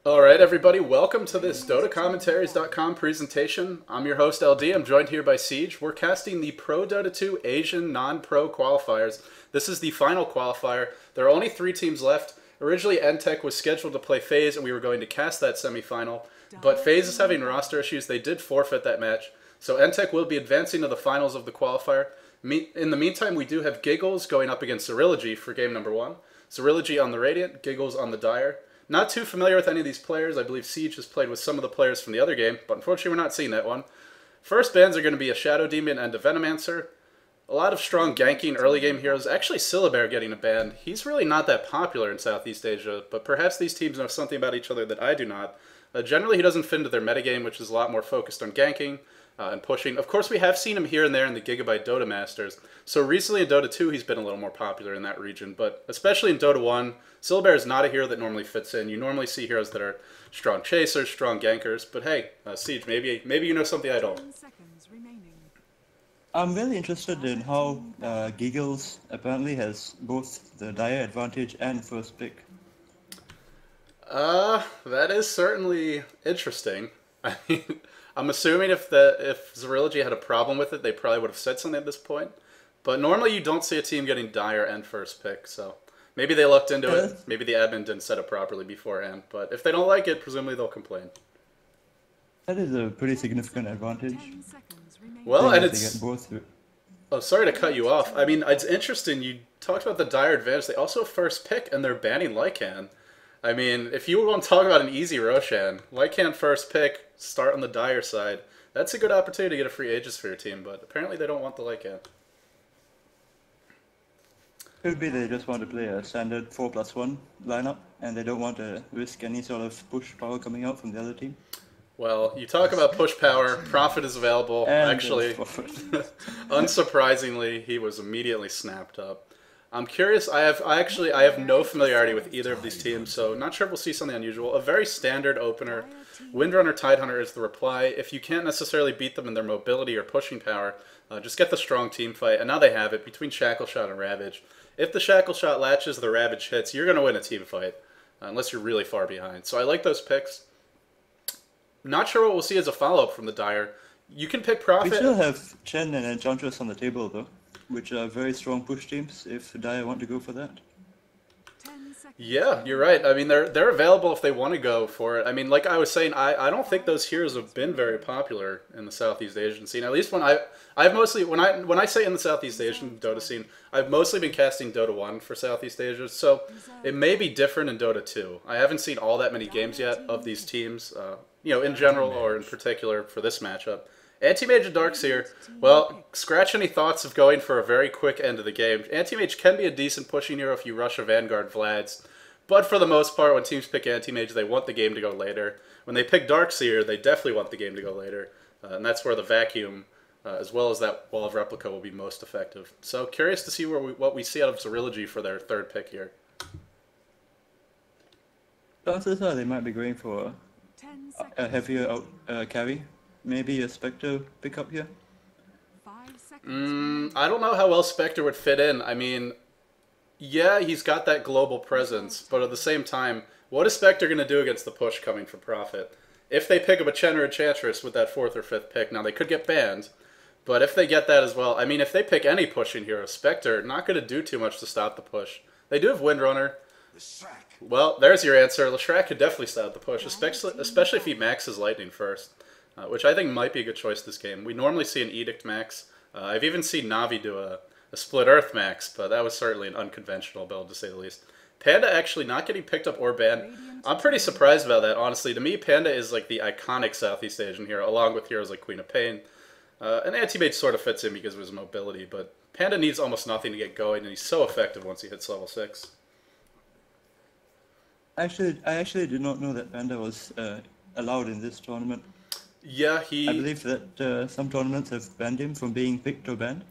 Alright everybody, welcome to this DotaCommentaries.com presentation. I'm your host LD, I'm joined here by Siege. We're casting the ProDota2 Asian Non-Pro Qualifiers. This is the final qualifier. There are only 3 teams left. Originally NTech was scheduled to play FaZe and we were going to cast that semifinal, but FaZe is having roster issues. They did forfeit that match, so NTech will be advancing to the finals of the qualifier. In the meantime, we do have Giggles going up against Xirilogy for game number 1. Xirilogy on the Radiant, Giggles on the Dire. Not too familiar with any of these players. I believe Siege has played with some of the players from the other game, but unfortunately we're not seeing that one. First bans are going to be a Shadow Demon and a Venomancer. A lot of strong ganking early game heroes. Actually, Syllabear getting a ban. He's really not that popular in Southeast Asia, but perhaps these teams know something about each other that I do not. Generally, he doesn't fit into their metagame, which is a lot more focused on ganking and pushing. Of course, we have seen him here and there in the Gigabyte Dota Masters. So recently in Dota 2, he's been a little more popular in that region, but especially in Dota 1, Syllabear is not a hero that normally fits in. You normally see heroes that are strong chasers, strong gankers, but hey, Siege, maybe you know something I don't. I'm really interested in how Giggles apparently has both the Dire advantage and first pick. That is certainly interesting. I mean, I'm assuming if Xirilogy had a problem with it, they probably would have said something at this point. But normally you don't see a team getting Dire and first pick, so maybe they looked into it. Maybe the admin didn't set it properly beforehand. But if they don't like it, presumably they'll complain. That is a pretty significant advantage. Well, and it's... Get both. Oh, sorry to cut you off. I mean, it's interesting. You talked about the Dire advantage. They also have first pick, and they're banning Lycan. I mean, if you want to talk about an easy Roshan, Lycan first pick, start on the Dire side. That's a good opportunity to get a free Aegis for your team, but apparently they don't want the Lycan. Could be they just want to play a standard 4+1 lineup, and they don't want to risk any sort of push power coming out from the other team. Well, you talk about push power, Prophet is available. And actually, unsurprisingly, he was immediately snapped up. I'm curious, I have no familiarity with either of these teams, so not sure if we'll see something unusual. A very standard opener. Windrunner, Tidehunter is the reply. If you can't necessarily beat them in their mobility or pushing power, just get the strong team fight, and now they have it between Shackle Shot and Ravage. If the Shackle Shot latches, the Ravage hits, you're going to win a team fight, unless you're really far behind. So I like those picks. Not sure what we'll see as a follow-up from the Dire. You can pick Prophet. We still have Chen and Enchantress on the table, though, which are very strong push teams if Dire want to go for that. Yeah, you're right. I mean, they're available if they want to go for it. I mean, like I was saying, I don't think those heroes have been very popular in the Southeast Asian scene. At least when I've mostly when I say in the Southeast Asian Dota scene, I've mostly been casting Dota 1 for Southeast Asia. So it may be different in Dota 2. I haven't seen all that many games yet of these teams, you know, in general or in particular for this matchup. Anti-Mage and Darkseer, well, scratch any thoughts of going for a very quick end of the game. Anti-Mage can be a decent pushing hero if you rush a Vanguard Vlads, but for the most part, when teams pick Anti-Mage, they want the game to go later. When they pick Darkseer, they definitely want the game to go later, and that's where the Vacuum, as well as that Wall of Replica, will be most effective. So, curious to see what we see out of Xirilogy for their third pick here. Chances are they might be going for a heavier carry. Maybe a Spectre pickup here? I don't know how well Spectre would fit in. I mean, yeah, he's got that global presence, but at the same time, what is Spectre going to do against the push coming from Prophet? If they pick up a Chen or Enchantress with that 4th or 5th pick, now they could get banned, but if they get that as well, I mean, if they pick any pushing hero, Spectre, not going to do too much to stop the push. They do have Windrunner. Well, there's your answer. Leshrac could definitely stop the push, especially if he maxes Lightning first. Which I think might be a good choice this game. We normally see an Edict max. I've even seen Navi do a Split Earth max, but that was certainly an unconventional build, to say the least. Panda actually not getting picked up or banned. I'm pretty surprised about that, honestly. To me, Panda is like the iconic Southeast Asian hero, along with heroes like Queen of Pain. And Anti-Mage sort of fits in because of his mobility, but Panda needs almost nothing to get going, and he's so effective once he hits level 6. I actually did not know that Panda was allowed in this tournament. Yeah, I believe that some tournaments have banned him from being picked or banned.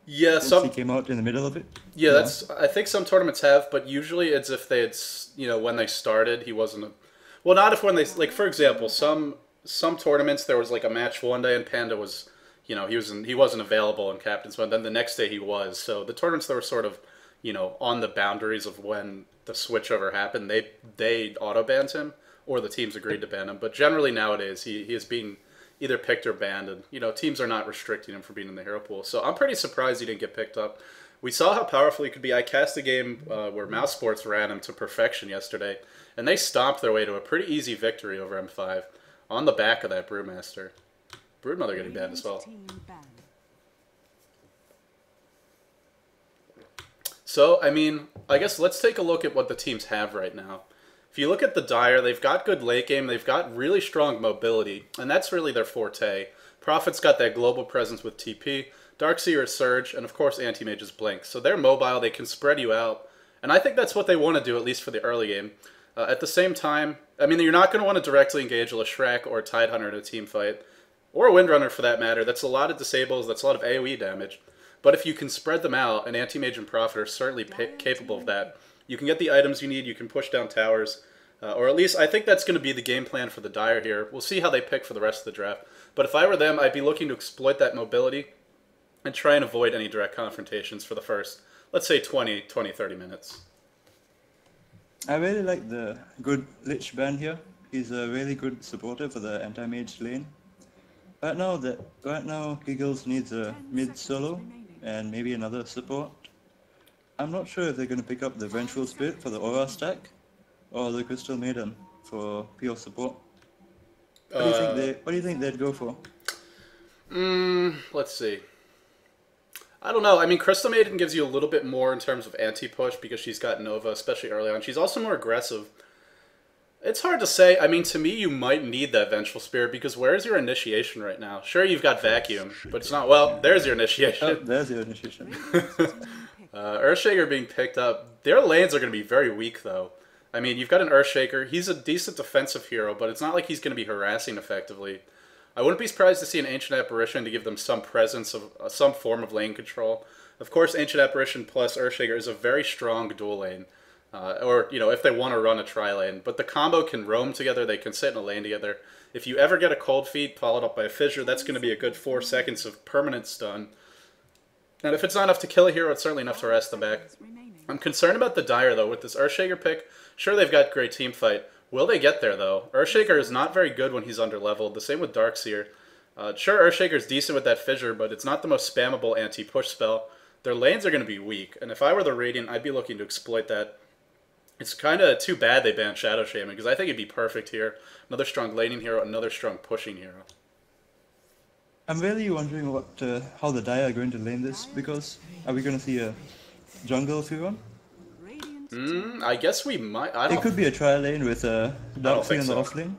Yeah, since he came out in the middle of it. Yeah, that's. I think some tournaments have, but usually it's if they had, you know, when they started, he wasn't. Well, not if when they like, for example, some tournaments there was like a match one day and Panda was, you know, he wasn't available in Captain's Mode. Then the next day he was. So the tournaments that were sort of, you know, on the boundaries of when the switchover happened, they auto banned him. or the teams agreed to ban him. But generally nowadays, he is being either picked or banned, and teams are not restricting him from being in the hero pool. So I'm pretty surprised he didn't get picked up. We saw how powerful he could be. I cast a game where Mouse Sports ran him to perfection yesterday, and they stomped their way to a pretty easy victory over M5 on the back of that Brewmaster. Broodmother getting banned as well. So, I mean, I guess let's take a look at what the teams have right now. If you look at the Dire, they've got good late game, they've got really strong mobility, and that's really their forte. Prophet's got that global presence with TP, Darkseer is Surge, and of course Anti-Mage is Blink. So they're mobile, they can spread you out, and I think that's what they want to do, at least for the early game. At the same time, I mean, you're not going to want to directly engage a Leshrac or a Tidehunter in a team fight, or a Windrunner for that matter. That's a lot of disables, that's a lot of AoE damage. But if you can spread them out, and Anti-Mage and Prophet are certainly capable of that. You can get the items you need, you can push down towers, or at least I think that's going to be the game plan for the Dire here. We'll see how they pick for the rest of the draft. But if I were them, I'd be looking to exploit that mobility and try and avoid any direct confrontations for the first, let's say 20, 30 minutes. I really like the good Lich ban here. He's a really good supporter for the anti-mage lane. Right now, Giggles needs a mid solo and maybe another support. I'm not sure if they're going to pick up the Vengeful Spirit for the Aura stack or the Crystal Maiden for pure support. What do you think they'd go for? Let's see. I don't know. I mean, Crystal Maiden gives you a little bit more in terms of anti-push because she's got Nova, especially early on. She's also more aggressive. It's hard to say. I mean, to me, you might need that Vengeful Spirit because where's your initiation right now? Sure, you've got Vacuum, but it's not... Well, there's your initiation. Oh, there's your initiation. Earthshaker being picked up. Their lanes are going to be very weak, though. I mean, you've got an Earthshaker. He's a decent defensive hero, but it's not like he's going to be harassing effectively. I wouldn't be surprised to see an Ancient Apparition to give them some presence of some form of lane control. Of course, Ancient Apparition plus Earthshaker is a very strong dual lane. Or, if they want to run a tri-lane. But the combo can roam together, they can sit in a lane together. If you ever get a Cold Feet followed up by a Fissure, that's going to be a good 4 seconds of permanent stun. And if it's not enough to kill a hero, it's certainly enough to harass them back. I'm concerned about the Dire, though. With this Earthshaker pick, sure, they've got great team fight. Will they get there, though? Earthshaker is not very good when he's under-leveled. The same with Darkseer. Sure, Earthshaker's decent with that Fissure, but it's not the most spammable anti-push spell. Their lanes are going to be weak, and if I were the Radiant, I'd be looking to exploit that. It's kind of too bad they banned Shadow Shaman, because I think it'd be perfect here. Another strong laning hero, another strong pushing hero. I'm really wondering how the Dire are going to lane this, because are we going to see a jungle Furon? I guess we might. It could be a trial lane with a Darkseer in the off lane.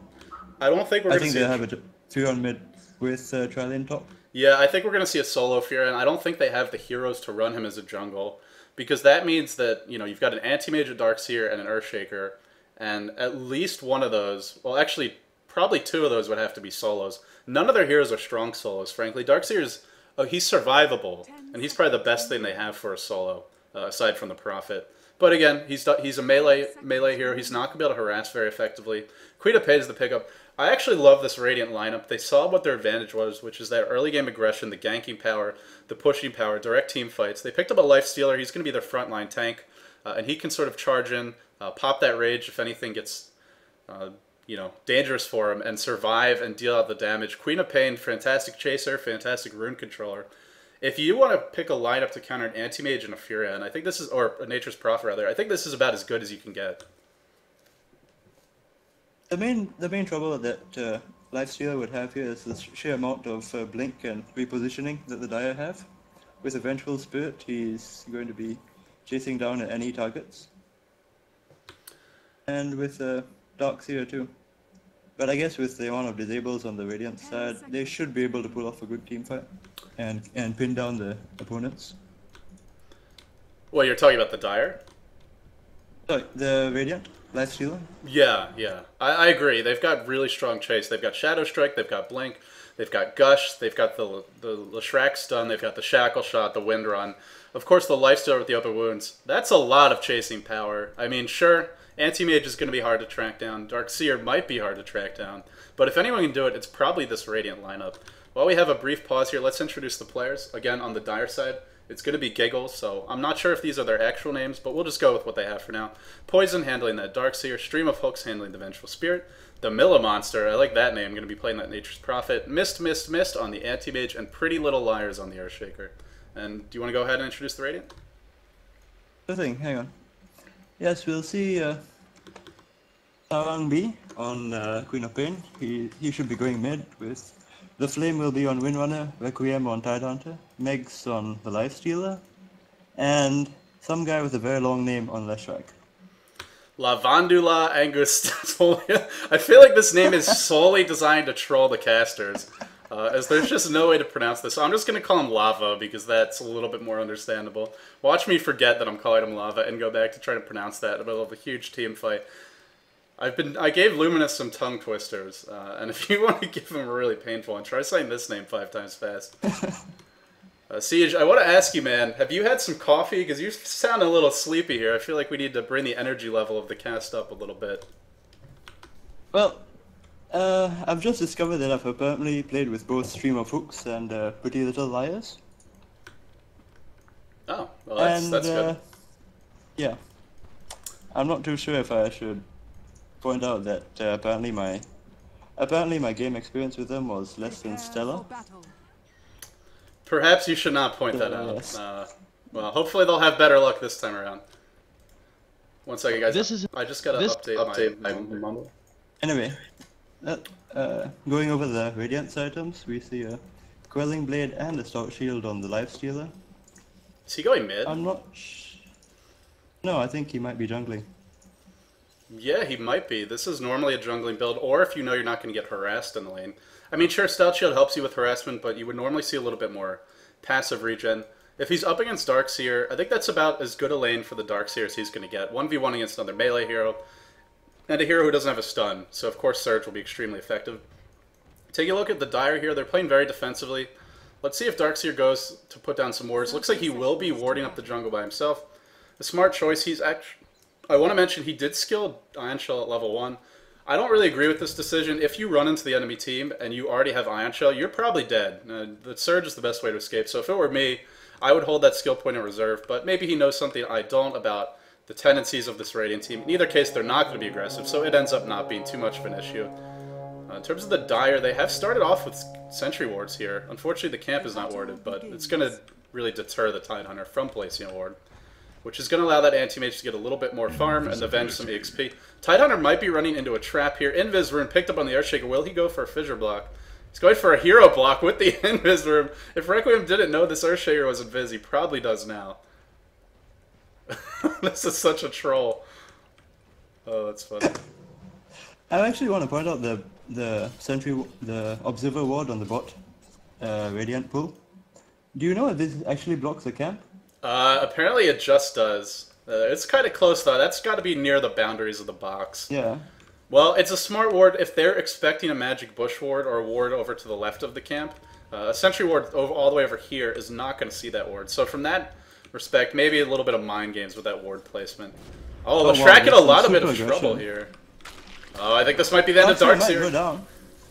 I don't think we're going to see... I think they have a Furon mid with trial lane top. Yeah, I think we're going to see a solo Furon. I don't think they have the heroes to run him as a jungle. Because that means that, you've got an Anti-Mage, a Darkseer, and an Earthshaker. And at least one of those, well, actually, probably 2 of those would have to be solos. None of their heroes are strong solos, frankly. Darkseer he's survivable. And he's probably the best thing they have for a solo, aside from the Prophet. But again, he's a melee hero. He's not going to be able to harass very effectively. Queen of pays the pickup. I actually love this Radiant lineup. They saw what their advantage was, which is that early game aggression, the ganking power, the pushing power, direct team fights. They picked up a Lifestealer. He's going to be their frontline tank, and he can sort of charge in, pop that rage if anything gets, dangerous for him, and survive and deal out the damage. Queen of Pain, fantastic chaser, fantastic rune controller. If you want to pick a lineup to counter an Anti-Mage and a Furion, I think this is, or a Nature's Prophet rather, I think this is about as good as you can get. The main trouble that Lifestealer would have here is the sheer amount of blink and repositioning that the Dire have. With a Vengeful Spirit, he's going to be chasing down at any targets. And with Darkseer too. But I guess with the amount of disables on the Radiant side, they should be able to pull off a good team fight and pin down the opponents. Well, you're talking about the Dire? Sorry, the Radiant? Lifestealer? Yeah. I agree. They've got really strong chase. They've got Shadow Strike, they've got Blink, they've got Gush, they've got the Leshrac stun, they've got the Shackle Shot, the Wind Run. Of course, the Lifestealer with the Open Wounds. That's a lot of chasing power. I mean, sure, Anti-Mage is going to be hard to track down. Darkseer might be hard to track down. But if anyone can do it, it's probably this Radiant lineup. While we have a brief pause here, let's introduce the players. Again, on the Dire side, It's going to be Giggles, so I'm not sure if these are their actual names, but we'll just go with what they have for now. Poison handling that Darkseer, Stream of Hooks handling the Vengeful Spirit, the Milla Monster, I like that name, I'm going to be playing that Nature's Prophet, Mist, Mist, Mist on the Anti-Mage, and Pretty Little Liars on the Earthshaker. And do you want to go ahead and introduce the Radiant? The thing, hang on. Yes, we'll see Sarang B on Queen of Pain. He should be going mid with... The Flame will be on Windrunner, Requiem on Tidehunter, Megs on the Lifestealer, and some guy with a very long name on Leshrac. Lavandula Angustolia. I feel like this name is solely designed to troll the casters, as there's just no way to pronounce this. So I'm just going to call him Lava, because that's a little bit more understandable. Watch me forget that I'm calling him Lava and go back to trying to pronounce that in the middle of a huge team fight. I gave Luminous some tongue twisters, and if you want to give him a really painful one, try saying this name 5 times fast. Siege, I want to ask you, man, have you had some coffee? Because you sound a little sleepy here. I feel like we need to bring the energy level of the cast up a little bit. Well, I've just discovered that I've apparently played with both Stream of Hooks and Pretty Little Liars. Oh, well that's good. Yeah. I'm not too sure if I should point out that apparently my game experience with them was less than stellar. Perhaps you should not point that out. Yes. Well, hopefully they'll have better luck this time around. One second, guys. I just gotta update my mumble. Anyway, going over the Radiance items, we see a Quelling Blade and a Stout Shield on the Lifestealer. Is he going mid? I'm not. No, I think he might be jungling. Yeah, he might be. This is normally a jungling build, or if you know you're not going to get harassed in the lane. I mean, sure, Stout Shield helps you with harassment, but you would normally see a little bit more passive regen. If he's up against Darkseer, I think that's about as good a lane for the Darkseer as he's going to get. 1v1 against another melee hero, and a hero who doesn't have a stun, so of course Surge will be extremely effective. Take a look at the Dire here. They're playing very defensively. Let's see if Darkseer goes to put down some wards. Looks like he will be warding up the jungle by himself. A smart choice. He's actually... I want to mention he did skill Ion Shell at level 1. I don't really agree with this decision. If you run into the enemy team and you already have Ion Shell, you're probably dead. The Surge is the best way to escape, so if it were me, I would hold that skill point in reserve, but maybe he knows something I don't about the tendencies of this Radiant team. In either case, they're not going to be aggressive, so it ends up not being too much of an issue. In terms of the Dire, they have started off with Sentry Wards here. Unfortunately, the camp is not warded, but it's going to really deter the Tidehunter from placing a ward, which is going to allow that Anti-Mage to get a little bit more farm and avenge some EXP. Tidehunter might be running into a trap here. Invis Rune picked up on the Earthshaker. Will he go for a Fissure Block? He's going for a Hero Block with the Invis Rune. If Requiem didn't know this Earthshaker was Invis, he probably does now. This is such a troll. Oh, that's funny. I actually want to point out the Observer Ward on the bot Radiant pool. Do you know if this actually blocks the camp? Apparently it just does. It's kind of close though. That's got to be near the boundaries of the box. Yeah. Well, it's a smart ward if they're expecting a magic bush ward or a ward over to the left of the camp. A sentry ward all the way over here is not going to see that ward. So from that respect, maybe a little bit of mind games with that ward placement. Oh, Leshrac in a lot of bit of trouble here. Oh, I think this might be the end of Darkseer.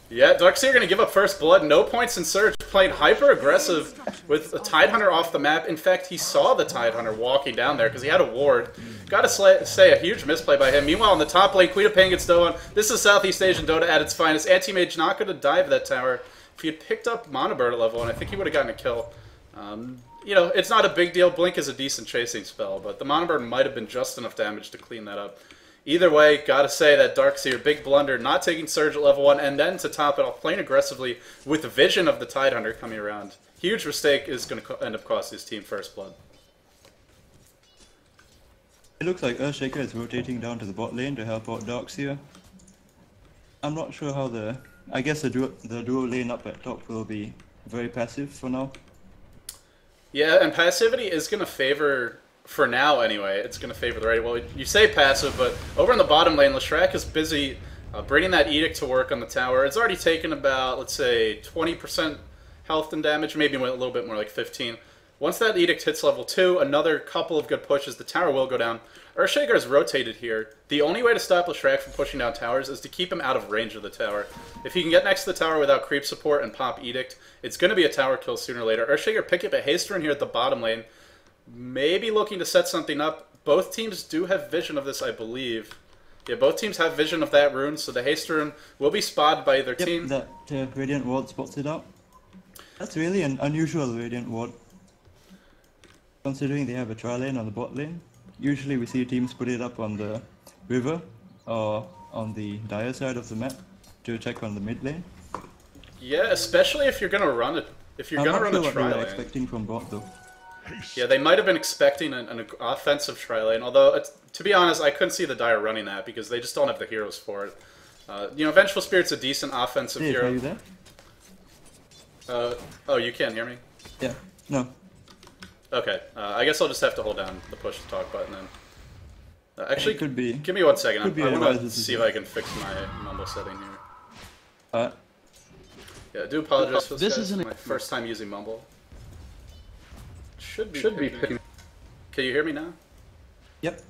Yeah, Darkseer going to give up first blood. No points in Surge. Playing hyper-aggressive with a Tidehunter off the map. In fact, he saw the Tidehunter walking down there because he had a ward. Gotta say, a huge misplay by him. Meanwhile, in the top lane, Queen of Pain gets Doan. This is Southeast Asian Dota at its finest. Anti-Mage not going to dive that tower. If he had picked up Monobird at level 1, I think he would have gotten a kill. You know, it's not a big deal. Blink is a decent chasing spell, but the Monobird might have been just enough damage to clean that up. Either way, gotta say that Darkseer, big blunder, not taking Surge at level 1, and then to top it off, playing aggressively with the vision of the Tidehunter coming around. Huge mistake is going to end up costing his team first blood. It looks like Earthshaker is rotating down to the bot lane to help out Darkseer. I'm not sure how I guess the duo lane up at top will be very passive for now. Yeah, and passivity is going to favor... For now, anyway, it's going to favor the Radiant. Well, you say passive, but over in the bottom lane, Leshrac is busy bringing that Edict to work on the tower. It's already taken about, let's say, 20% health and damage, maybe a little bit more, like 15. Once that Edict hits level 2, another couple of good pushes, the tower will go down. Earthshaker is rotated here. The only way to stop Leshrac from pushing down towers is to keep him out of range of the tower. If he can get next to the tower without creep support and pop Edict, it's going to be a tower kill sooner or later. Earthshaker pick up a Haster in here at the bottom lane. Maybe looking to set something up. Both teams do have vision of this, I believe. Yeah, both teams have vision of that rune, so the Haster rune will be spotted by either team. That Radiant Ward spots it out. That's really an unusual Radiant Ward, considering they have a tri lane on the bot lane. Usually we see teams put it up on the river or on the dire side of the map to check on the mid lane. Yeah, especially if you're gonna run it. If you're gonna run a tri lane. Expecting from bot though. Yeah, they might have been expecting an offensive tri lane. Although, to be honest, I couldn't see the dire running that because they just don't have the heroes for it. You know, Vengeful Spirit's a decent offensive hero. Are you there? Oh, you can't hear me? Yeah. No. Okay, I guess I'll just have to hold down the push to talk button then. Actually, could be. Give me 1 second. I want to see if I can fix my mumble setting here. Yeah, I do apologize for this. This is my first time using mumble. Should be picking. Can you hear me now? Yep.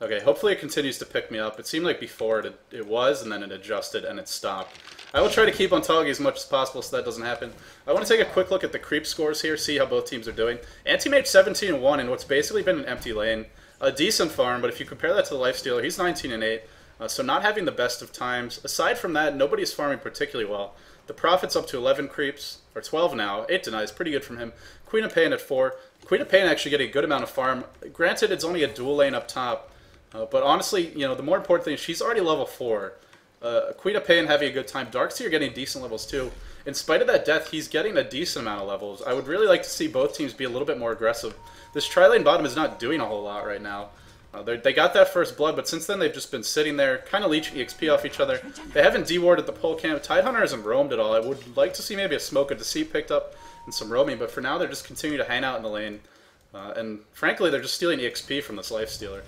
Okay, hopefully it continues to pick me up. It seemed like before it was, and then it adjusted and it stopped. I will try to keep on talking as much as possible so that doesn't happen. I want to take a quick look at the creep scores here, see how both teams are doing. Anti-Mage 17-1 in what's basically been an empty lane. A decent farm, but if you compare that to the Lifestealer, he's 19-8. So not having the best of times. Aside from that, nobody's farming particularly well. The Prophet's up to 11 creeps, or 12 now. 8 denies, pretty good from him. Queen of Pain at 4. Queen of Pain actually getting a good amount of farm. Granted, it's only a dual lane up top. But honestly, you know, the more important thing is she's already level 4. Queen of Pain having a good time. Darkseer getting decent levels too. In spite of that death, he's getting a decent amount of levels. I would really like to see both teams be a little bit more aggressive. This tri-lane bottom is not doing a whole lot right now. They got that first blood, but since then they've just been sitting there, kind of leeching EXP off each other. They haven't dewarded the pole camp. Tidehunter hasn't roamed at all. I would like to see maybe a Smoke of Deceit picked up and some roaming, but for now they're just continuing to hang out in the lane. And frankly, they're just stealing EXP from this Lifestealer.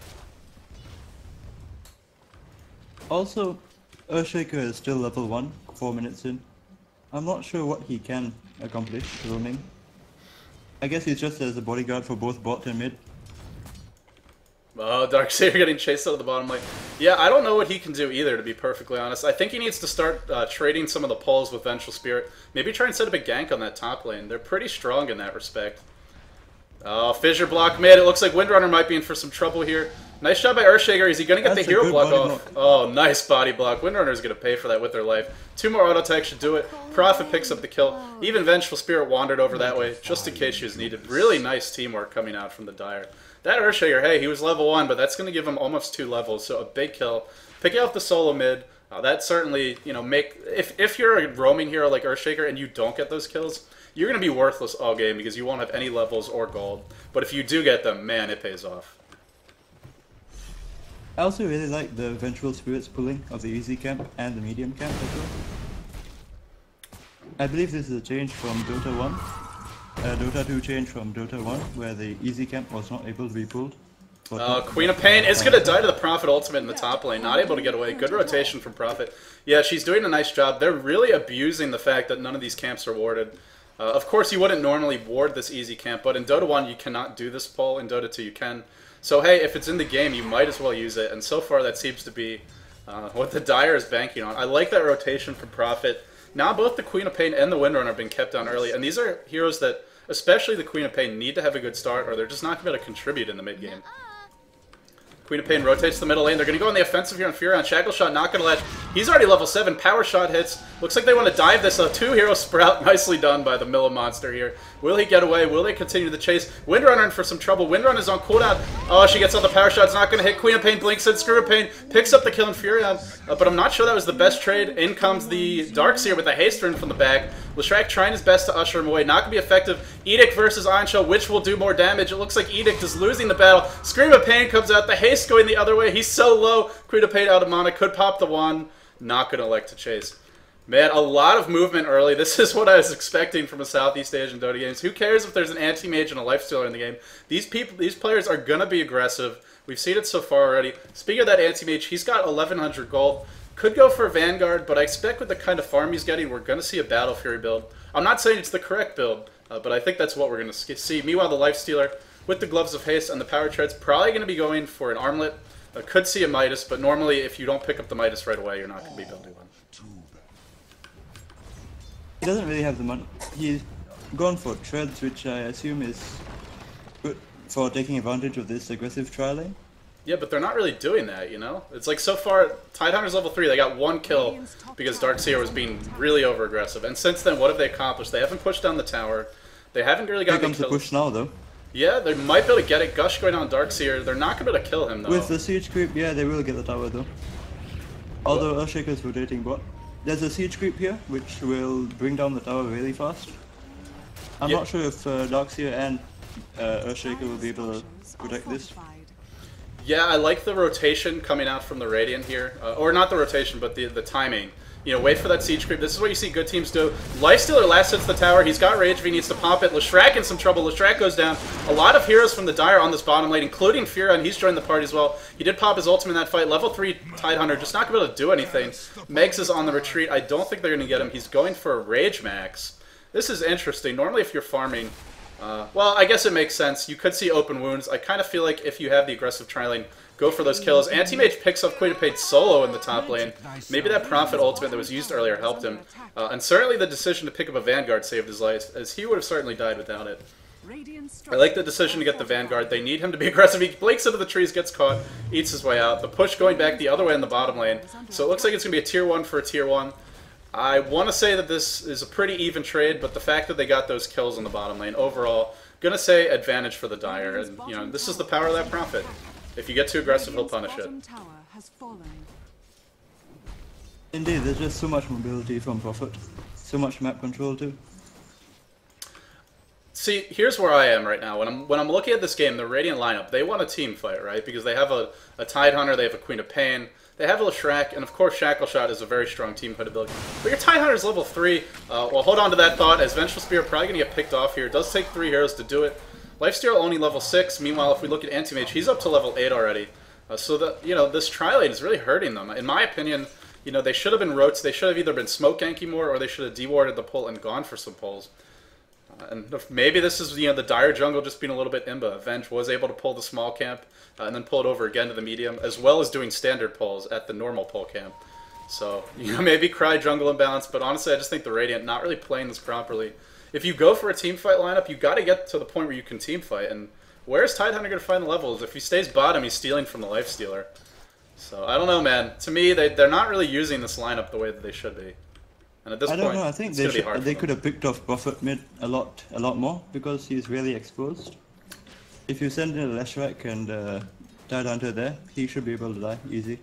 Also, Earthshaker is still level 1, 4 minutes in. I'm not sure what he can accomplish roaming. I guess he's just as a bodyguard for both bot and mid. Oh, Darkseer getting chased out of the bottom lane. Yeah, I don't know what he can do either, to be perfectly honest. I think he needs to start trading some of the pulls with Vengeful Spirit. Maybe try and set up a gank on that top lane. They're pretty strong in that respect. Oh, Fissure block mid. It looks like Windrunner might be in for some trouble here. Nice job by Earthshaker. Is he going to get the hero block off? Oh, nice body block. Windrunner is going to pay for that with their life. 2 more auto attacks should do it. Prophet picks up the kill. Even Vengeful Spirit wandered over that way, just in case she was needed. Really nice teamwork coming out from the Dire. That Earthshaker, hey, he was level 1, but that's going to give him almost 2 levels, so a big kill. Picking off the solo mid, that certainly, you know, if you're a roaming hero like Earthshaker and you don't get those kills, you're going to be worthless all game because you won't have any levels or gold. But if you do get them, man, it pays off. I also really like the Vengeful Spirits pulling of the easy camp and the medium camp as well. I believe this is a change from Dota 1. Dota 2 changed from Dota 1, where the easy camp was not able to be pulled. Queen of Pain is going to die to the Prophet ultimate in the top lane. Not able to get away. Good rotation from Prophet. Yeah, she's doing a nice job. They're really abusing the fact that none of these camps are warded. Of course, you wouldn't normally ward this easy camp, but in Dota 1 you cannot do this pull. In Dota 2 you can. So hey, if it's in the game, you might as well use it. And so far that seems to be what the Dire is banking on. I like that rotation from Prophet. Now both the Queen of Pain and the Windrunner have been kept down early. And these are heroes that, especially the Queen of Pain, need to have a good start or they're just not going to be able to contribute in the mid game. Queen of Pain rotates to the middle lane. They're going to go on the offensive here on Furion. Shackle Shot not going to latch. He's already level 7. Power Shot hits. Looks like they want to dive this. A 2-hero sprout. Nicely done by the Milla monster here. Will he get away? Will they continue the chase? Windrunner in for some trouble. Windrunner is on cooldown. Oh, she gets all the Power Shots. Not going to hit. Queen of Pain blinks in. Screw of Pain picks up the kill in Furion. But I'm not sure that was the best trade. In comes the Darkseer with a haste rune from the back. Leshrac trying his best to usher him away. Not going to be effective. Edict versus Iron Shell. Which will do more damage? It looks like Edict is losing the battle. Scream of Pain comes out. The haste going the other way. He's so low. Queen of Pain out of mana. Could pop the wand. Not going to elect to chase. Man, a lot of movement early. This is what I was expecting from a Southeast Asian Dota games. Who cares if there's an anti-mage and a lifestealer in the game? These players are going to be aggressive. We've seen it so far already. Speaking of that anti-mage, he's got 1,100 gold. Could go for Vanguard, but I expect with the kind of farm he's getting, we're going to see a Battle Fury build. I'm not saying it's the correct build, But I think that's what we're going to see. Meanwhile, the Lifestealer with the Gloves of Haste and the Power Treads probably going to be going for an Armlet. Could see a Midas, but normally if you don't pick up the Midas right away, you're not going to be building one. He doesn't really have the money. He's gone for Treads, which I assume is good for taking advantage of this aggressive trialing. Yeah, but they're not really doing that, you know? It's like so far, Tidehunter's level 3, they got 1 kill because Darkseer was being really over-aggressive. And since then, what have they accomplished? They haven't pushed down the tower. They haven't really gotten kills. Here comes the push now, though. Yeah, they might be able to get it. Gush going on Darkseer. They're not going to be able to kill him, though. With the siege creep, yeah, they will get the tower, though. Although Earthshaker's rotating bot. There's a siege creep here, which will bring down the tower really fast. I'm not sure if Darkseer and Earthshaker will be able to protect this. Yeah, I like the rotation coming out from the Radiant here. Or not the rotation, but the timing. You know, wait for that siege creep. This is what you see good teams do. Lifestealer last hits the tower. He's got Rage V, needs to pop it. Leshrac in some trouble. Leshrac goes down. A lot of heroes from the Dire on this bottom lane, including Fira, and he's joined the party as well. He did pop his ultimate in that fight. Level 3 Tidehunter, just not going to be able to do anything. Megs is on the retreat. I don't think they're going to get him. He's going for a Rage Max. This is interesting. Normally if you're farming, well, I guess it makes sense. You could see open wounds. I kind of feel like if you have the aggressive tri-lane, go for those kills. Anti-Mage picks up Queen of Pain solo in the top lane. Maybe that Prophet ultimate that was used earlier helped him. And certainly the decision to pick up a Vanguard saved his life, as he would have certainly died without it. I like the decision to get the Vanguard. They need him to be aggressive. He blinks into the trees, gets caught, eats his way out. The push going back the other way in the bottom lane. So it looks like it's going to be a tier 1 for a tier 1. I want to say that this is a pretty even trade, but the fact that they got those kills in the bottom lane, overall, gonna say advantage for the Dire. And, you know, this is the power of that Prophet. If you get too aggressive, he'll punish it. Indeed, there's just so much mobility from Prophet. So much map control too. See, here's where I am right now. When I'm looking at this game, the Radiant lineup, they want a team fight, right? Because they have a Tidehunter, they have a Queen of Pain, they have a Leshrac, and of course Shackleshot is a very strong team fight ability. But your Tidehunter's level 3. Well, hold on to that thought, as Vengeful Spear probably going to get picked off here. It does take 3 heroes to do it. Lifesteal only level 6. Meanwhile, if we look at Anti-Mage, he's up to level 8 already. So that, you know, this tri-lane is really hurting them. In my opinion, you know, they should have been rotes. They should have either been smoke ganking more, or they should have dewarded the pull and gone for some pulls. And maybe this is, you know, the Dire jungle just being a little bit imba. Venge was able to pull the small camp and then pull it over again to the medium, as well as doing standard pulls at the normal pull camp. So, you know, maybe cry jungle imbalance, but honestly, I just think the Radiant not really playing this properly. If you go for a team fight lineup, you got to get to the point where you can team fight. And where's Tidehunter going to find the levels? If he stays bottom, he's stealing from the Lifestealer. So, I don't know, man. To me, they're not really using this lineup the way that they should be. And at this point, I don't know. I think they could have picked off Prophet mid a lot more because he's really exposed. If you send in a Leshrac and Tidehunter there, he should be able to die easy.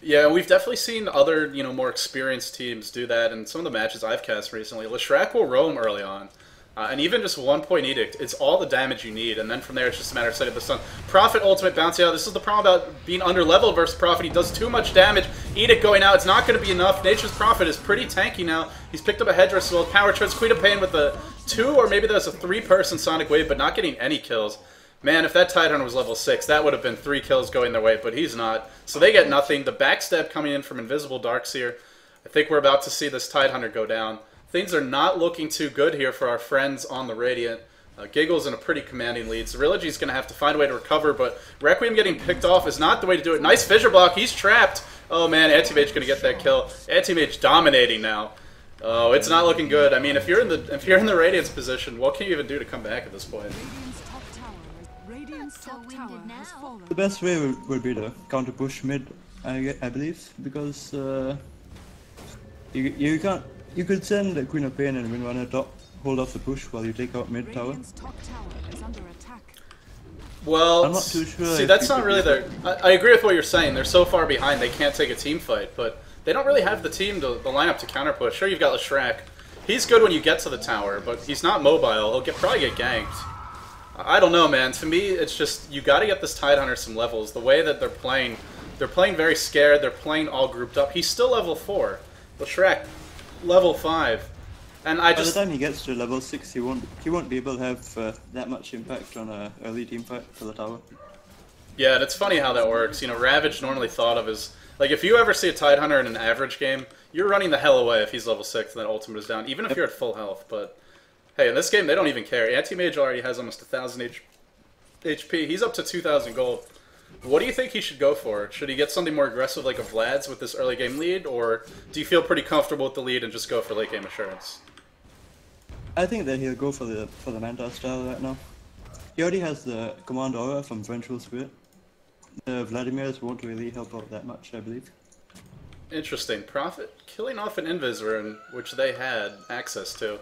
Yeah, we've definitely seen other, you know, more experienced teams do that in some of the matches I've cast recently. Leshrac will roam early on. And even just 1 point Edict, it's all the damage you need, and then from there it's just a matter of setting up the stun. Prophet ultimate bouncing out. This is the problem about being under level versus Prophet. He does too much damage. Edict going out, it's not going to be enough. Nature's Prophet is pretty tanky now. He's picked up a headdress as well. Power Treads, Queen of Pain with a 2 or maybe there's a 3-person Sonic Wave, but not getting any kills. Man, if that Tidehunter was level 6, that would have been 3 kills going their way, but he's not. So they get nothing. The backstab coming in from Invisible Darkseer. I think we're about to see this Tidehunter go down. Things are not looking too good here for our friends on the Radiant. Giggles in a pretty commanding lead. Xirilogy's going to have to find a way to recover, but Requiem getting picked off is not the way to do it. Nice Fissure Block. He's trapped. Oh, man, Anti-Mage going to get that kill. Anti-Mage dominating now. Oh, it's not looking good. I mean, if you're in the Radiant's position, what can you even do to come back at this point? The best way would be to counter push mid, I believe, because you can't. You could send the Queen of Pain and Windrunner top, hold off the push while you take out mid tower. Well, I'm not too sure. See, that's not really their. I agree with what you're saying. They're so far behind they can't take a team fight, but they don't really have the team, the lineup to counter push. Sure, you've got Leshrac. He's good when you get to the tower, but he's not mobile. He'll probably get ganked. I don't know, man. To me, it's just you got to get this Tidehunter some levels. The way that they're playing very scared. They're playing all grouped up. He's still level 4. Leshrac, level 5, and I just. By the time he gets to level 6, he won't be able to have that much impact on an early team fight for the tower. Yeah, and it's funny how that works. You know, Ravage normally thought of as like if you ever see a Tidehunter in an average game, you're running the hell away if he's level 6 and that ultimate is down, even if you're at full health. But Hey, in this game, they don't even care. Anti-Mage already has almost 1,000 HP. He's up to 2,000 gold. What do you think he should go for? Should he get something more aggressive like a Vlad's with this early game lead, or do you feel pretty comfortable with the lead and just go for late game assurance? I think that he'll go for the Manta style right now. He already has the Command Aura from Vengeful Spirit. The Vladimirs won't really help out that much, I believe. Interesting. Prophet killing off an Invis rune, which they had access to.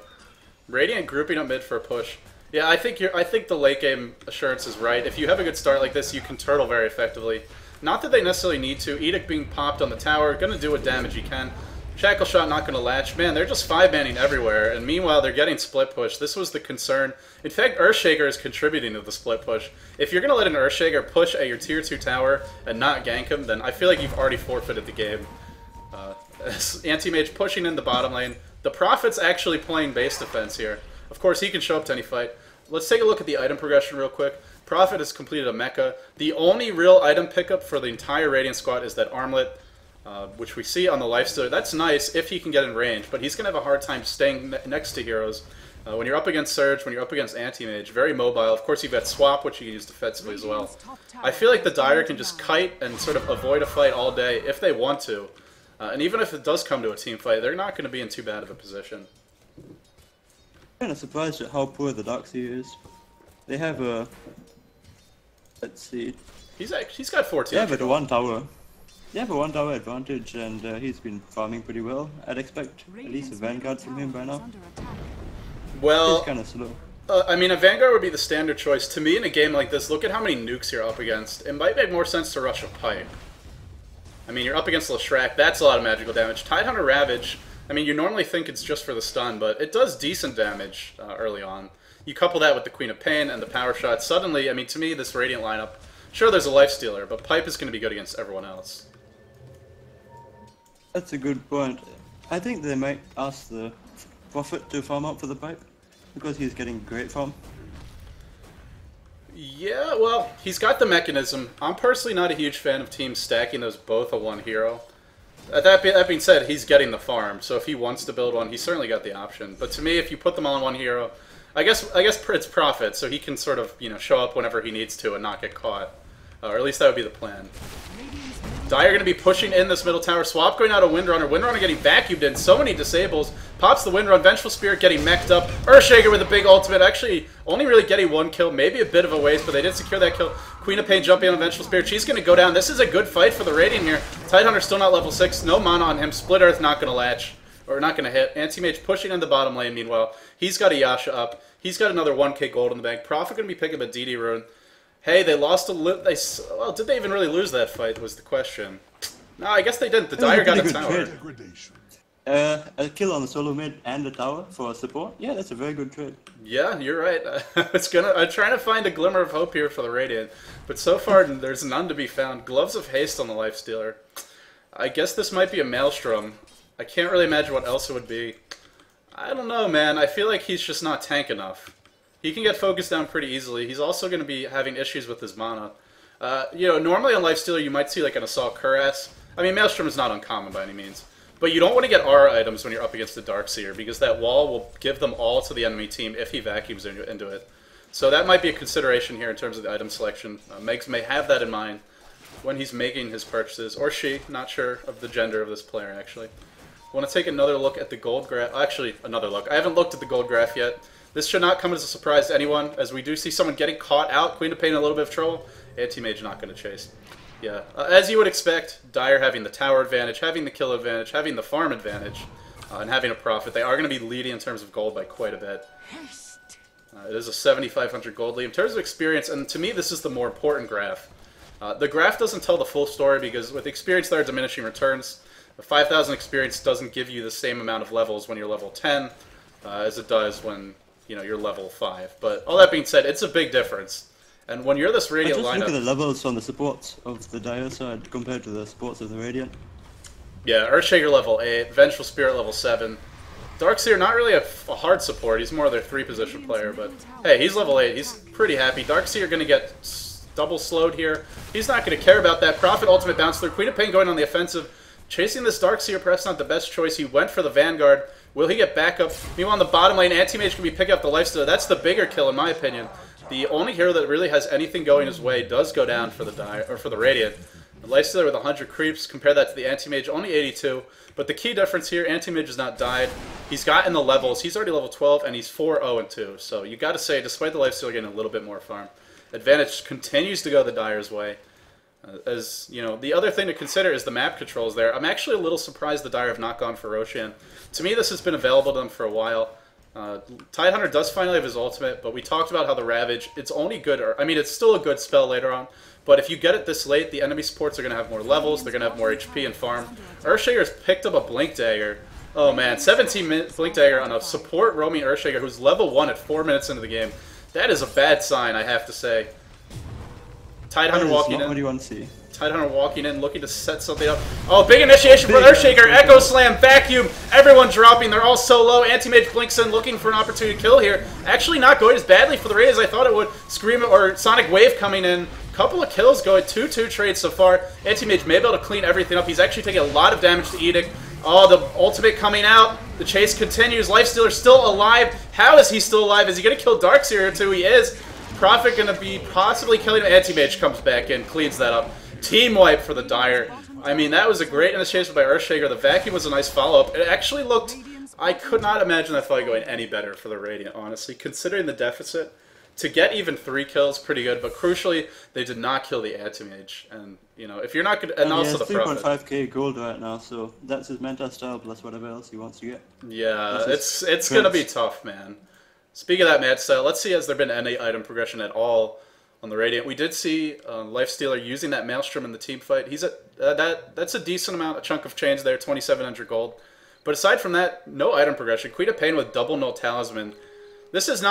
Radiant grouping up mid for a push. Yeah, I think the late game assurance is right. If you have a good start like this, you can turtle very effectively. Not that they necessarily need to. Edict being popped on the tower, gonna do what damage he can. Shackle Shot not gonna latch. Man, they're just 5-manning everywhere, and meanwhile they're getting split push. This was the concern. In fact, Earthshaker is contributing to the split push. If you're gonna let an Earthshaker push at your tier 2 tower and not gank him, then I feel like you've already forfeited the game. Anti-Mage pushing in the bottom lane. The Prophet's actually playing base defense here. Of course, he can show up to any fight. Let's take a look at the item progression real quick. Prophet has completed a mecha. The only real item pickup for the entire Radiant squad is that armlet, which we see on the lifestealer. That's nice if he can get in range, but he's going to have a hard time staying next to heroes. When you're up against Surge, when you're up against Anti-Mage, very mobile. Of course, you've got Swap, which you can use defensively as well. I feel like the Dire can just kite and sort of avoid a fight all day if they want to. And even if it does come to a team fight, they're not going to be in too bad of a position. I'm kind of surprised at how poor the Darkseer is. They have a... Let's see. He's got 14. They have a 1 tower. They have a 1 tower advantage, and he's been farming pretty well. I'd expect at least a Vanguard from him by now. Well, he's kind of slow. I mean, a Vanguard would be the standard choice. To me, in a game like this, look at how many nukes you're up against. It might make more sense to rush a pipe. I mean, you're up against Leshrac. That's a lot of magical damage. Tidehunter Ravage, I mean, you normally think it's just for the stun, but it does decent damage early on. You couple that with the Queen of Pain and the Power Shot. Suddenly, I mean, to me, this Radiant lineup, sure, there's a Lifestealer, but Pipe is going to be good against everyone else. That's a good point. I think they might ask the Prophet to farm out for the Pipe, because he's getting great farm. Yeah, well, he's got the mechanism. I'm personally not a huge fan of teams stacking those both on one hero. That being said, he's getting the farm, so if he wants to build one, he's certainly got the option. But to me, if you put them all on one hero, I guess it's Prophet, so he can sort of, you know, show up whenever he needs to and not get caught. Or at least that would be the plan. Dire going to be pushing in this middle tower. Swap going out of Windrunner. Windrunner getting vacuumed in. So many disables. Pops the Windrun. Vengeful Spirit getting mech'd up. Earthshaker with a big ultimate. Actually, only really getting 1 kill. Maybe a bit of a waste, but they did secure that kill. Queen of Pain jumping on Vengeful Spirit. She's going to go down. This is a good fight for the Radiant here. Tidehunter still not level 6. No mana on him. Split Earth not going to latch. Or not going to hit. Anti-Mage pushing in the bottom lane, meanwhile. He's got a Yasha up. He's got another 1k gold in the bank. Prophet going to be picking up a DD rune. Hey, they lost a... well, did they even really lose that fight, was the question. No, I guess they didn't. The Dire got a tower. A kill on the solo mid and the tower for support? Yeah, that's a very good trade. Yeah, you're right. I'm trying to find a glimmer of hope here for the Radiant, but so far there's none to be found. Gloves of Haste on the Lifestealer. I guess this might be a Maelstrom. I can't really imagine what else it would be. I don't know, man. I feel like he's just not tank enough. He can get focused down pretty easily. He's also going to be having issues with his mana. You know, normally on Lifestealer you might see like an Assault Cuirass. I mean, Maelstrom is not uncommon by any means. But you don't want to get aura items when you're up against the Darkseer, because that wall will give them all to the enemy team if he vacuums into it. So that might be a consideration here in terms of the item selection. Megs may have that in mind when he's making his purchases, or she, not sure of the gender of this player actually. I want to take another look at the gold graph. Actually, another look. I haven't looked at the gold graph yet. This should not come as a surprise to anyone, as we do see someone getting caught out. Queen of Pain in a little bit of trouble. Anti-Mage not going to chase. Yeah, as you would expect, Dire having the tower advantage, having the kill advantage, having the farm advantage, and having a Prophet. They are going to be leading in terms of gold by quite a bit. It is a 7,500 gold lead. In terms of experience, and to me this is the more important graph. The graph doesn't tell the full story, because with experience there are diminishing returns. The 5,000 experience doesn't give you the same amount of levels when you're level 10 as it does when you're level 5. But all that being said, it's a big difference. And when you're this Radiant lineup... Just look at the levels on the supports of the Dire side compared to the supports of the Radiant. Yeah, Earthshaker level 8, Vengeful Spirit level 7. Darkseer, not really a hard support, he's more their 3-position player, but hey, he's level 8, he's pretty happy. Darkseer going to get double slowed here. He's not going to care about that. Prophet ultimate bounce through. Queen of Pain going on the offensive. Chasing this Darkseer, perhaps not the best choice. He went for the Vanguard. Will he get back up? Meanwhile, on the bottom lane, Anti-Mage can be picking up the lifestealer. That's the bigger kill, in my opinion. The only hero that really has anything going his way does go down for the Radiant. The lifestealer with 100 creeps. Compare that to the Anti-Mage, only 82. But the key difference here, Anti-Mage has not died. He's gotten the levels. He's already level 12, and he's 4-0-2. So you got to say, despite the lifestealer getting a little bit more farm, advantage continues to go the Dire's way. As you know, the other thing to consider is the map controls there. I'm actually a little surprised the Dire have not gone for Roshan. To me, this has been available to them for a while. Tidehunter does finally have his ultimate, but we talked about how the Ravage, it's only good, I mean, it's still a good spell later on, but if you get it this late, the enemy supports are going to have more levels, they're going to have more HP and farm. Earthshaker's picked up a Blink Dagger. Oh man, 17 Blink Dagger on a support roaming Earthshaker who's level 1 at 4 minutes into the game. That is a bad sign, I have to say. Tidehunter walking in. What do you want to see? Tidehunter walking in, looking to set something up. Oh, big initiation for Earthshaker. Echo Slam, Vacuum, everyone dropping. They're all so low. Anti-Mage blinks in, looking for an opportunity to kill here. Actually not going as badly for the raid as I thought it would. Scream or Sonic Wave coming in. Couple of kills going, 2-2 trades so far. Anti-Mage may be able to clean everything up. He's actually taking a lot of damage to Edict. Oh, the ultimate coming out. The chase continues. Lifestealer still alive. How is he still alive? Is he going to kill Darkseer here too? He is. Prophet going to be possibly killing him. Anti-Mage comes back in, cleans that up. Team wipe for the Dire. I mean, that was a great initiation by Earthshaker. The Vacuum was a nice follow-up. It actually looked... I could not imagine that fight going any better for the Radiant, honestly. Considering the deficit, to get even 3 kills, pretty good. But crucially, they did not kill the Anti-Mage. And, you know, if you're not good... And also the Prophet. 3.5k gold right now, so that's his meta style plus whatever else he wants to get. Yeah, it's going to be tough, man. Speaking of that mad style, let's see has there been any item progression at all on the Radiant. We did see Lifestealer using that Maelstrom in the team fight. He's that's a decent amount, a chunk of change there, 2,700 gold. But aside from that, no item progression. Queen of Pain with double null talisman. These are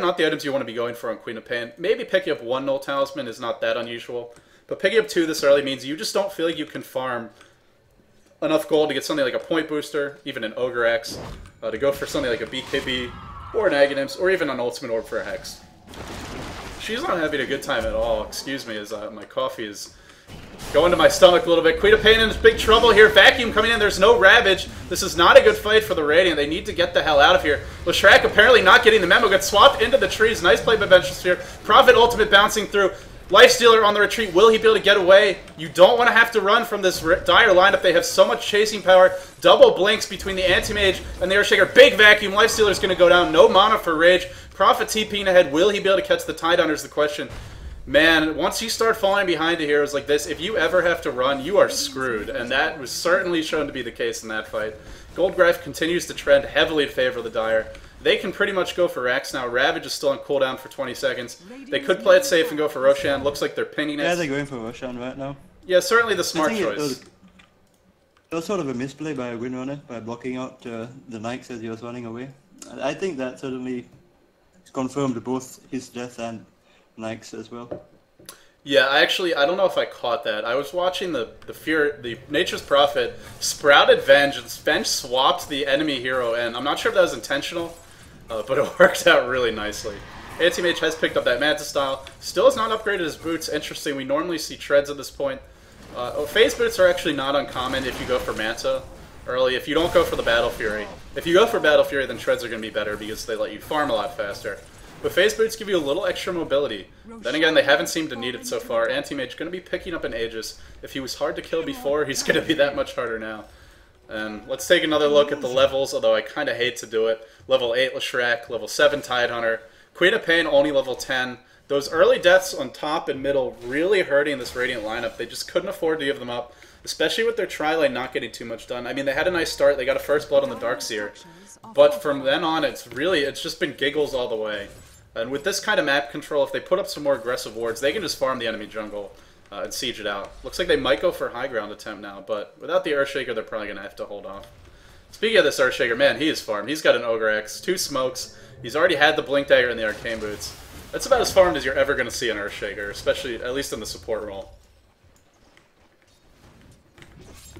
not the items you want to be going for on Queen of Pain. Maybe picking up 1 null talisman is not that unusual, but picking up 2 this early means you just don't feel like you can farm enough gold to get something like a point booster, even an Ogre X, to go for something like a BKB. Or an Aghanim's, or even an Ultimate Orb for a Hex. She's not having a good time at all, excuse me, as my coffee is going to my stomach a little bit. Queen of Pain in big trouble here. Vacuum coming in, there's no Ravage. This is not a good fight for the Radiant. They need to get the hell out of here. Leshrac apparently not getting the memo, gets swapped into the trees. Nice play by Venturesphere. Prophet ultimate bouncing through. Lifestealer on the retreat. Will he be able to get away? You don't want to have to run from this Dire lineup. They have so much chasing power. Double blinks between the Anti-Mage and the Earthshaker. Big vacuum. Lifestealer's going to go down. No mana for Rage. Prophet TPing ahead. Will he be able to catch the Tidehunter is the question. Man, once you start falling behind to heroes like this, if you ever have to run, you are screwed. And that was certainly shown to be the case in that fight. Goldgrife continues to trend heavily in favor of the Dire. They can pretty much go for Rax now. Ravage is still on cooldown for 20 seconds. They could play it safe and go for Roshan. Looks like they're pinning it. Yeah, they're going for Roshan right now. Yeah, certainly the smart choice. It was sort of a misplay by a Windrunner by blocking out the Nikes as he was running away. I think that certainly confirmed both his death and Nikes as well. Yeah, I don't know if I caught that. I was watching the Nature's Prophet sprouted Vengeance. Venge swapped the enemy hero, and I'm not sure if that was intentional, but it worked out really nicely. Anti-Mage has picked up that Manta style. Still has not upgraded his boots. Interesting, we normally see treads at this point. Phase boots are actually not uncommon if you go for Manta early. If you don't go for the Battle Fury. If you go for Battle Fury, then treads are going to be better because they let you farm a lot faster. But phase boots give you a little extra mobility. Then again, they haven't seemed to need it so far. Anti-Mage going to be picking up an Aegis. If he was hard to kill before, he's going to be that much harder now. And let's take another look at the levels, although I kind of hate to do it. Level 8 Leshrac, level 7 Tidehunter. Queen of Pain only level 10. Those early deaths on top and middle really hurting this Radiant lineup. They just couldn't afford to give them up, especially with their tri-lane not getting too much done. I mean, they had a nice start. They got a first blood on the Darkseer. But from then on, it's just been Giggles all the way. And with this kind of map control, if they put up some more aggressive wards, they can just farm the enemy jungle and siege it out. Looks like they might go for a high ground attempt now, but without the Earthshaker, they're probably going to have to hold off. Speaking of this Earthshaker, man, he is farmed. He's got an Ogre X, 2 smokes. He's already had the Blink Dagger and the Arcane Boots. That's about as farmed as you're ever going to see an Earthshaker, especially, at least in the support role.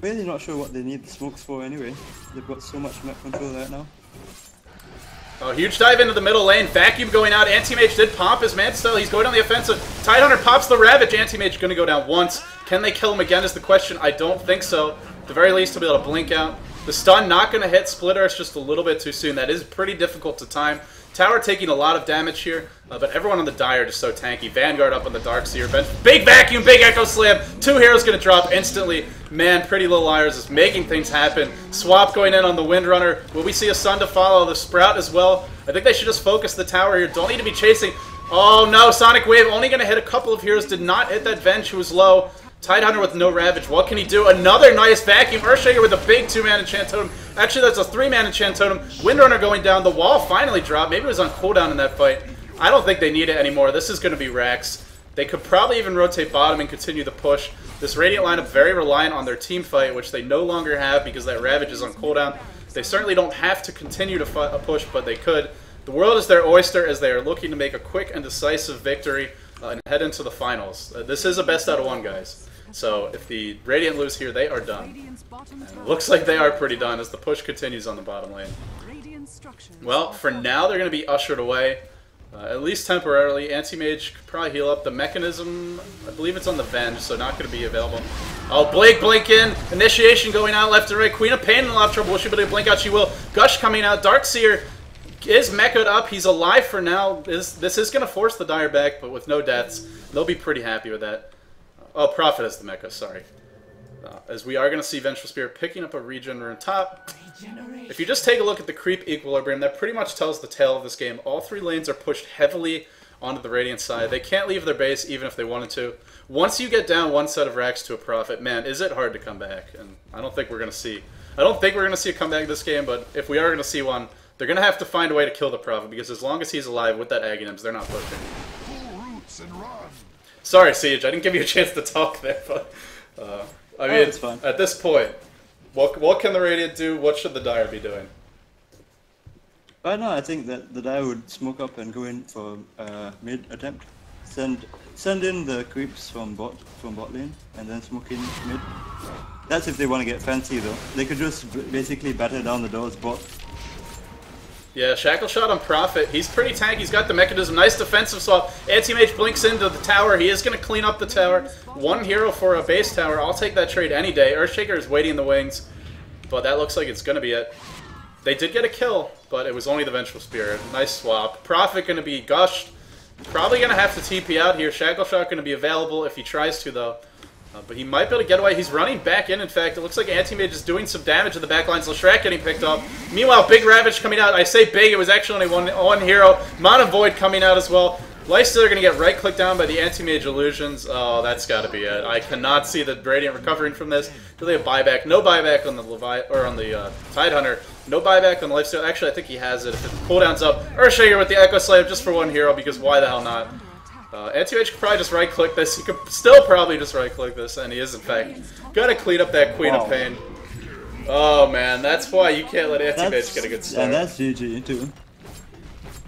Really not sure what they need the smokes for anyway. They've got so much map control right now. Oh, huge dive into the middle lane. Vacuum going out. Anti-Mage did pop his man style. He's going on the offensive. Tidehunter pops the Ravage. Anti-Mage going to go down once. Can they kill him again is the question. I don't think so. At the very least, he'll be able to blink out. The stun not going to hit Split Earth just a little bit too soon. That is pretty difficult to time. Tower taking a lot of damage here, but everyone on the Dire just so tanky. Vanguard up on the Darkseer bench. Big vacuum, big Echo Slam. 2 heroes going to drop instantly. Man, Pretty Little Liars is making things happen. Swap going in on the Windrunner. Will we see a Sun to follow? The Sprout as well. I think they should just focus the tower here. Don't need to be chasing. Oh no, Sonic Wave only going to hit a couple of heroes. Did not hit that Venge who was low. Tidehunter with no Ravage. What can he do? Another nice vacuum. Earthshaker with a big 2-man enchant totem. Actually, that's a 3-man enchant totem. Windrunner going down. The wall finally dropped. Maybe it was on cooldown in that fight. I don't think they need it anymore. This is going to be Rax. They could probably even rotate bottom and continue the push. This Radiant lineup very reliant on their team fight, which they no longer have because that Ravage is on cooldown. They certainly don't have to continue to push, but they could. The world is their oyster as they are looking to make a quick and decisive victory and head into the finals. This is a best out of 1, guys. So if the Radiant lose here, they are done. And it looks like they are pretty done as the push continues on the bottom lane. Well, for now, they're going to be ushered away. At least temporarily. Anti-Mage could probably heal up. The Mechanism, I believe it's on the Venge, so not going to be available. Oh, blink in. Initiation going out left and right. Queen of Pain in a lot of trouble. Will she be able to blink out? She will. Gush coming out. Darkseer is mecha'd up. He's alive for now. This is going to force the Dire back, but with no deaths. They'll be pretty happy with that. Oh, Prophet is the mecha, sorry. As we are going to see Vengeful Spirit picking up a regen rune top. If you just take a look at the creep equilibrium, that pretty much tells the tale of this game. All 3 lanes are pushed heavily onto the Radiant side. They can't leave their base even if they wanted to. Once you get down 1 set of racks to a Prophet, man, is it hard to come back. And I don't think we're going to see. I don't think we're going to see a comeback this game, but if we are going to see one, they're going to have to find a way to kill the Prophet because as long as he's alive with that Aghanim's, they're not pushing. Sorry, Siege, I didn't give you a chance to talk there, but I mean, it's fine. At this point, what can the Radiant do? What should the Dire be doing? Right now, I think that the Dire would smoke up and go in for mid attempt. Send in the creeps from bot lane and then smoke in mid. That's if they want to get fancy though. They could just basically batter down the doors bot. Yeah, Shackle Shot on Prophet. He's pretty tanky. He's got the Mechanism. Nice defensive swap. Anti-Mage blinks into the tower. He is going to clean up the tower. 1 hero for a base tower. I'll take that trade any day. Earthshaker is waiting in the wings, but that looks like it's going to be it. They did get a kill, but it was only the Vengeful Spirit. Nice swap. Prophet going to be gushed. Probably going to have to TP out here. Shackle Shot going to be available if he tries to, though. But he might be able to get away. He's running back in fact. It looks like Anti-Mage is doing some damage in the back lines. Leshrac getting picked up. Meanwhile, Big Ravage coming out. I say big, it was actually only one hero. Mana Void coming out as well. Lifestealer going to get right-clicked down by the Anti-Mage illusions. Oh, that's got to be it. I cannot see the Radiant recovering from this. Do they have buyback? No buyback on the Tidehunter. No buyback on the Lifestealer. Actually, I think he has it. If the cooldown's up. Earthshaker with the Echo Slave just for 1 hero, because why the hell not? Anti-Mage could probably just right-click this. He could still probably just right-click this, and he is, in fact. Gotta clean up that Queen of Pain. Oh, man, that's why you can't let Anti-Mage get a good start. And that's GG, too.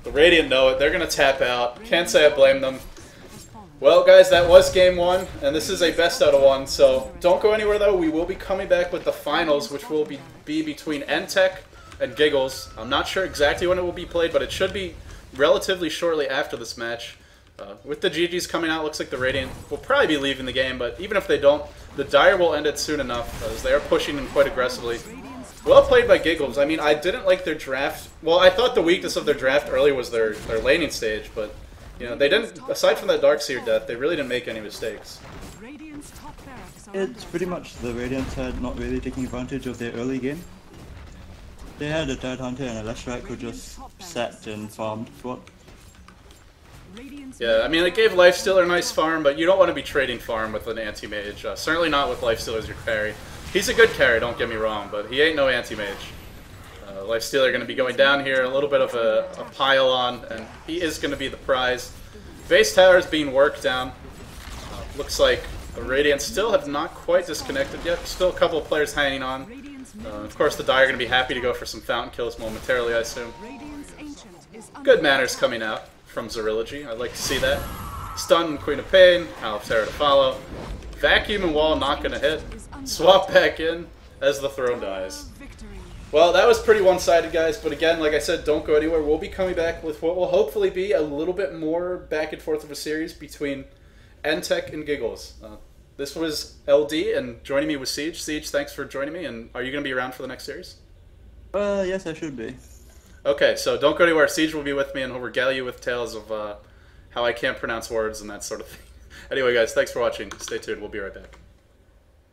The Radiant know it. They're gonna tap out. Can't say I blame them. Well, guys, that was Game 1, and this is a best out of 1, so don't go anywhere, though. We will be coming back with the finals, which will be between N-Tech and Giggles. I'm not sure exactly when it will be played, but it should be relatively shortly after this match. With the GGs coming out, looks like the Radiant will probably be leaving the game, but even if they don't, the Dire will end it soon enough, as they are pushing in quite aggressively. Well played by Giggles. I mean, I didn't like their draft. Well, I thought the weakness of their draft early was their laning stage, but, you know, they didn't, aside from that Darkseer death, they really didn't make any mistakes. It's pretty much the Radiant side not really taking advantage of their early game. They had a Tidehunter and a Leshrac who just sat and farmed bot. Yeah, I mean, it gave Lifestealer a nice farm, but you don't want to be trading farm with an Anti-Mage. Certainly not with Lifestealer as your carry. He's a good carry, don't get me wrong, but he ain't no Anti-Mage. Lifestealer going to be going down here, a little bit of a pile on, and he is going to be the prize. Base tower is being worked down. Looks like the Radiant still have not quite disconnected yet. Still a couple of players hanging on. Of course, the Dire are going to be happy to go for some fountain kills momentarily, I assume. Good manners coming out from Xirilogy. I'd like to see that. Stun Queen of Pain, Terra to follow. Vacuum and Wall not going to hit. Swap back in as the throne dies. Well, that was pretty one-sided, guys, but again, like I said, don't go anywhere. We'll be coming back with what will hopefully be a little bit more back and forth of a series between N-Tech and Giggles. This was LD, and joining me was Siege. Siege, thanks for joining me, and are you going to be around for the next series? Yes, I should be. Okay, so don't go anywhere. Siege will be with me, and he'll regale you with tales of how I can't pronounce words and that sort of thing. Anyway, guys, thanks for watching. Stay tuned. We'll be right back.